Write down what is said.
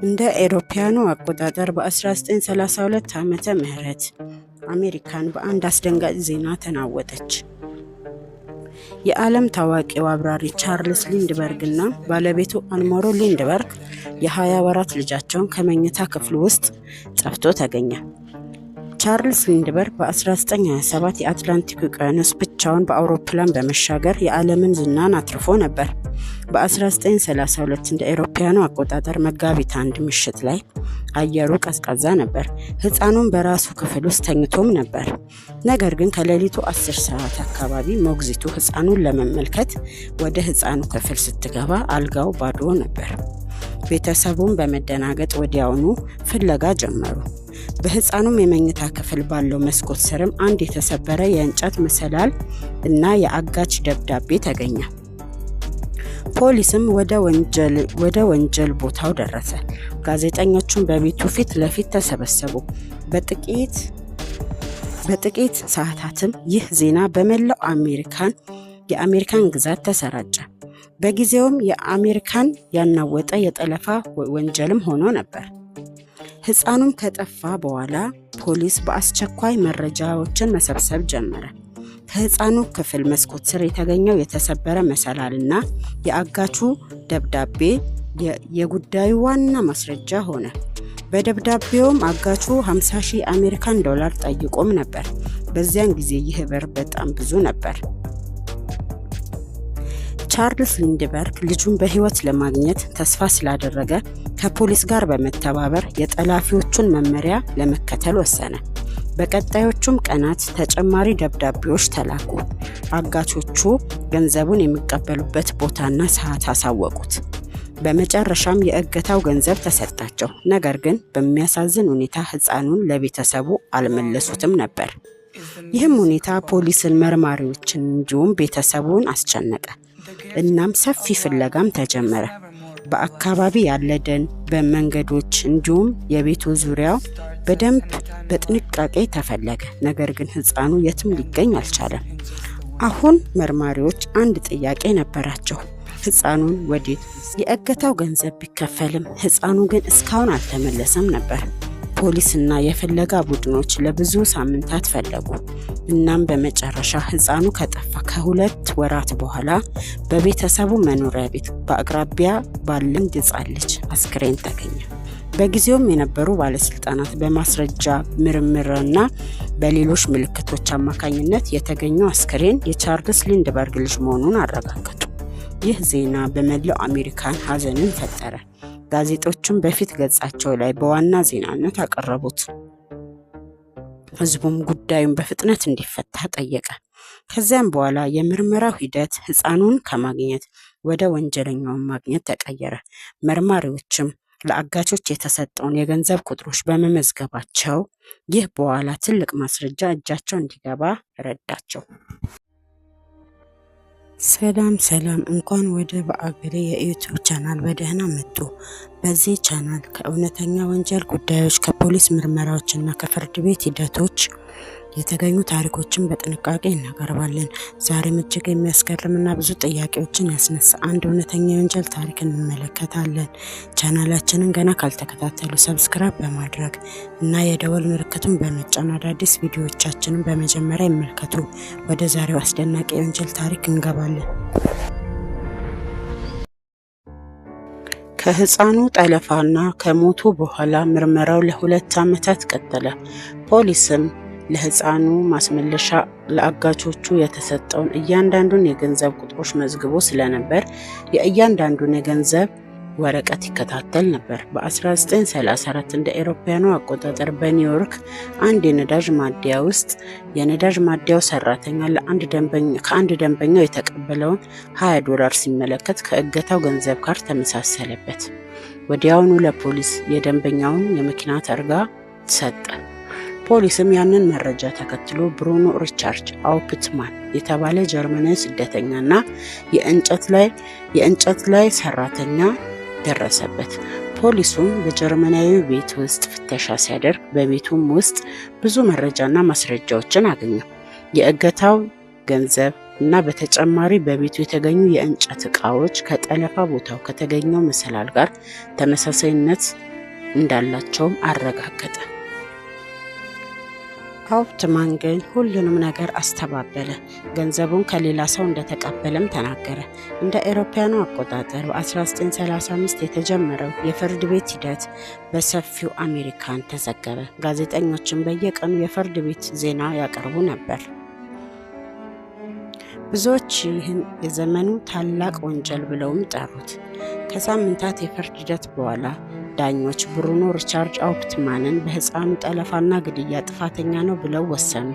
እንደ አውሮፓውያኑ አቆጣጠር በ1932 ዓመተ ምህረት አሜሪካን በአንድ አስደንጋጭ ዜና ተናወጠች። የዓለም ታዋቂው አብራሪ ቻርልስ ሊንድበርግ እና ባለቤቱ አልማሮ ሊንድበርግ የ20 ወራት ልጃቸውን ከመኝታ ክፍሉ ውስጥ ጠፍቶ ተገኘ። ቻርልስ ሊንድበርግ በ1927 የአትላንቲክ ውቅያኖስ ብቻውን በአውሮፕላን በመሻገር የዓለምን ዝናን አትርፎ ነበር። በ1932 እንደ አውሮፓውያኑ አቆጣጠር መጋቢት 1 ምሽት ላይ አየሩ ቀዝቃዛ ነበር። ሕፃኑም በራሱ ክፍል ውስጥ ተኝቶም ነበር። ነገር ግን ከሌሊቱ 10 ሰዓት አካባቢ ሞግዚቱ ሕፃኑን ለመመልከት ወደ ሕፃኑ ክፍል ስትገባ አልጋው ባዶ ነበር። ቤተሰቡም በመደናገጥ ወዲያውኑ ፍለጋ ጀመሩ። በሕፃኑም የመኝታ ክፍል ባለው መስኮት ስርም አንድ የተሰበረ የእንጨት መሰላል እና የአጋች ደብዳቤ ተገኘ። ፖሊስም ወደ ወንጀል ቦታው ደረሰ። ጋዜጠኞቹም በቤቱ ፊት ለፊት ተሰበሰቡ። በጥቂት ሰዓታትም ይህ ዜና በመላው የአሜሪካን ግዛት ተሰራጨ። በጊዜውም የአሜሪካን ያናወጠ የጠለፋ ወንጀልም ሆኖ ነበር። ሕፃኑም ከጠፋ በኋላ ፖሊስ በአስቸኳይ መረጃዎችን መሰብሰብ ጀመረ። ከሕፃኑ ክፍል መስኮት ስር የተገኘው የተሰበረ መሰላልና የአጋቹ ደብዳቤ የጉዳዩ ዋና ማስረጃ ሆነ። በደብዳቤውም አጋቹ 50,000 አሜሪካን ዶላር ጠይቆም ነበር። በዚያን ጊዜ ይህ ብር በጣም ብዙ ነበር። ቻርልስ ሊንድበርግ ልጁን በሕይወት ለማግኘት ተስፋ ስላደረገ ከፖሊስ ጋር በመተባበር የጠላፊዎቹን መመሪያ ለመከተል ወሰነ። በቀጣዮቹም ቀናት ተጨማሪ ደብዳቤዎች ተላኩ። አጋቾቹ ገንዘቡን የሚቀበሉበት ቦታና ሰዓት አሳወቁት። በመጨረሻም የእገታው ገንዘብ ተሰጣቸው። ነገር ግን በሚያሳዝን ሁኔታ ሕፃኑን ለቤተሰቡ አልመለሱትም ነበር። ይህም ሁኔታ ፖሊስን፣ መርማሪዎችን እንዲሁም ቤተሰቡን አስጨነቀ። እናም ሰፊ ፍለጋም ተጀመረ። በአካባቢ ያለ ደን፣ በመንገዶች እንዲሁም የቤቱ ዙሪያው በደንብ በጥንቃቄ ተፈለገ። ነገር ግን ሕፃኑ የትም ሊገኝ አልቻለም። አሁን መርማሪዎች አንድ ጥያቄ ነበራቸው። ሕፃኑን ወዴት? የእገታው ገንዘብ ቢከፈልም ሕፃኑ ግን እስካሁን አልተመለሰም ነበር። ፖሊስና የፍለጋ ቡድኖች ለብዙ ሳምንታት ፈለጉ። እናም በመጨረሻ ሕፃኑ ከጠፋ ከ2 ወራት በኋላ በቤተሰቡ መኖሪያ ቤት በአቅራቢያ ባለ ሕፃን ልጅ አስክሬን ተገኘ። በጊዜውም የነበሩ ባለስልጣናት በማስረጃ ምርምርና በሌሎች ምልክቶች አማካኝነት የተገኘው አስክሬን የቻርልስ ሊንድበርግ ልጅ መሆኑን አረጋገጡ። ይህ ዜና በመላው አሜሪካን ሐዘንን ፈጠረ። ጋዜጦቹም በፊት ገጻቸው ላይ በዋና ዜናነት አቀረቡት። ሕዝቡም ጉዳዩን በፍጥነት እንዲፈታ ጠየቀ። ከዚያም በኋላ የምርመራው ሂደት ሕፃኑን ከማግኘት ወደ ወንጀለኛውን ማግኘት ተቀየረ። መርማሪዎችም ለአጋቾች የተሰጠውን የገንዘብ ቁጥሮች በመመዝገባቸው ይህ በኋላ ትልቅ ማስረጃ እጃቸው እንዲገባ ረዳቸው። ሰላም፣ እንኳን ወደ በአገሬ የዩቲዩብ ቻናል በደህና መጡ። በዚህ ቻናል ከእውነተኛ ወንጀል ጉዳዮች፣ ከፖሊስ ምርመራዎችና ከፍርድ ቤት ሂደቶች የተገኙ ታሪኮችን በጥንቃቄ እናቀርባለን። ዛሬም እጅግ የሚያስገርምና ብዙ ጥያቄዎችን ያስነሳ አንድ እውነተኛ የወንጀል ታሪክ እንመለከታለን። ቻናላችንን ገና ካልተከታተሉ ሰብስክራይብ በማድረግ እና የደወል ምልክቱን በመጫን አዳዲስ ቪዲዮዎቻችንን በመጀመሪያ ይመልከቱ። ወደ ዛሬው አስደናቂ የወንጀል ታሪክ እንገባለን። ከሕፃኑ ጠለፋና ከሞቱ በኋላ ምርመራው ለ2 ዓመታት ቀጠለ። ፖሊስም ለሕፃኑ ማስመለሻ ለአጋቾቹ የተሰጠውን እያንዳንዱን የገንዘብ ቁጥሮች መዝግቦ ስለነበር የእያንዳንዱን የገንዘብ ወረቀት ይከታተል ነበር። በ1934 እንደ አውሮፓውያኑ አቆጣጠር በኒውዮርክ አንድ የነዳጅ ማደያ ውስጥ የነዳጅ ማደያው ሰራተኛ ከአንድ ደንበኛው የተቀበለውን $20 ሲመለከት ከእገታው ገንዘብ ጋር ተመሳሰለበት። ወዲያውኑ ለፖሊስ የደንበኛውን የመኪና ታርጋ ሰጠ። ፖሊስም ያንን መረጃ ተከትሎ ብሩኖ ሪቻርድ አውፕትማን የተባለ ጀርመናዊ ስደተኛና የእንጨት ላይ ሰራተኛ ደረሰበት። ፖሊሱም በጀርመናዊ ቤት ውስጥ ፍተሻ ሲያደርግ በቤቱም ውስጥ ብዙ መረጃና ማስረጃዎችን አገኘ። የእገታው ገንዘብ እና በተጨማሪ በቤቱ የተገኙ የእንጨት ዕቃዎች ከጠለፋ ቦታው ከተገኘው መሰላል ጋር ተመሳሳይነት እንዳላቸውም አረጋገጠ። ሃውፕትማን ግን ሁሉንም ነገር አስተባበለ። ገንዘቡን ከሌላ ሰው እንደተቀበለም ተናገረ። እንደ አውሮፓውያኑ አቆጣጠር በ1935 የተጀመረው የፍርድ ቤት ሂደት በሰፊው አሜሪካን ተዘገበ። ጋዜጠኞችም በየቀኑ የፍርድ ቤት ዜና ያቀርቡ ነበር። ብዙዎች ይህን የዘመኑ ታላቅ ወንጀል ብለውም ጠሩት። ከሳምንታት የፍርድ ሂደት በኋላ ዳኞች ብሩኖ ሪቻርድ ሃውፕትማንን በሕፃኑ ጠለፋና ግድያ ጥፋተኛ ነው ብለው ወሰኑ።